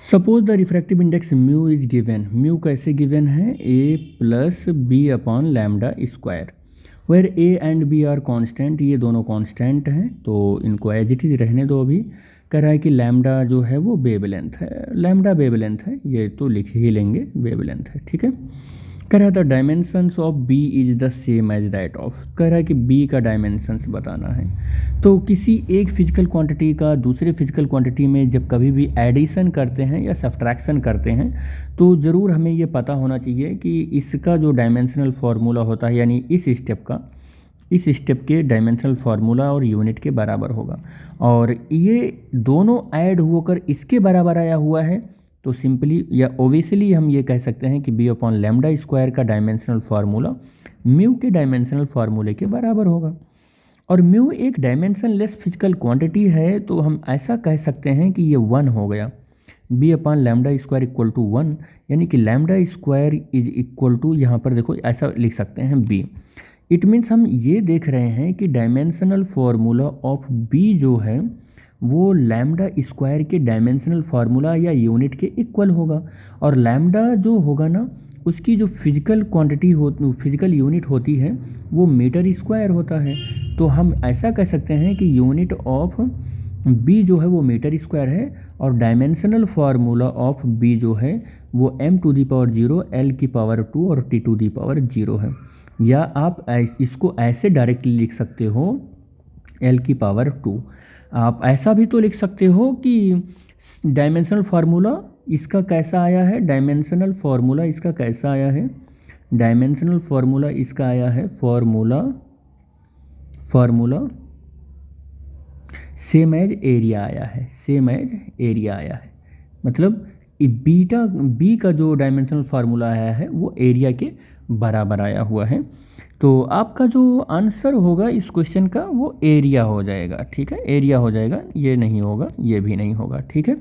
Suppose the refractive index mu is given. Mu कैसे given है? A plus b upon lambda square, where a and b are constant. ये दोनों constant हैं तो इनको as it is रहने दो। अभी कह रहा है कि लैम्डा जो है वो वेवलेंथ है, लैम्डा वेवलेंथ है, ये तो लिख ही लेंगे, वेवलेंथ है, ठीक है। कह रहा था dimensions of b is the same as that of. कह रहा है कि बी का डायमेंशंस बताना है। तो किसी एक फिजिकल क्वांटिटी का दूसरे फिजिकल क्वांटिटी में जब कभी भी एडिशन करते हैं या सब्ट्रैक्शन करते हैं तो ज़रूर हमें ये पता होना चाहिए कि इसका जो डायमेंशनल फार्मूला होता है, यानी इस स्टेप के डायमेंशनल फार्मूला और यूनिट के बराबर होगा। और ये दोनों ऐड होकर इसके बराबर आया हुआ है तो सिंपली या ओबियसली हम ये कह सकते हैं कि बी अपॉन लैम्डा स्क्वायर का डायमेंशनल फार्मूला म्यू के डायमेंशनल फार्मूले के बराबर होगा। और म्यू एक डायमेंशनलेस फिजिकल क्वांटिटी है तो हम ऐसा कह सकते हैं कि ये 1 हो गया। Be upon lambda square equal to 1, यानी कि lambda square is equal to, यहाँ पर देखो ऐसा लिख सकते हैं बी। इट मीन्स हम ये देख रहे हैं कि डायमेंशनल फार्मूला ऑफ बी जो है वो लैम्डा स्क्वायर के डायमेंशनल फार्मूला या यूनिट के इक्वल होगा। और लैम्डा जो होगा ना उसकी जो फिजिकल क्वांटिटी हो, फिजिकल यूनिट होती है वो मीटर स्क्वायर होता है। तो हम ऐसा कह सकते हैं कि यूनिट ऑफ बी जो है वो मीटर स्क्वायर है और डायमेंशनल फार्मूला ऑफ बी जो है वो m⁻0 l की पावर 2 और t टू दी पावर 0 है। या आप इसको ऐसे डायरेक्टली लिख सकते हो l की पावर 2। आप ऐसा भी तो लिख सकते हो कि डायमेंशनल फार्मूला इसका कैसा आया है, डायमेंशनल फार्मूला इसका कैसा आया है, डायमेंशनल फार्मूला इसका आया है फार्मूला सेम एज एरिया आया है, सेम एज एरिया आया है। मतलब बीटा बी का जो डायमेंशनल फार्मूला आया है वो एरिया के बराबर आया हुआ है। तो आपका जो आंसर होगा इस क्वेश्चन का वो एरिया हो जाएगा, ठीक है, एरिया हो जाएगा, ये नहीं होगा, ये भी नहीं होगा, ठीक है।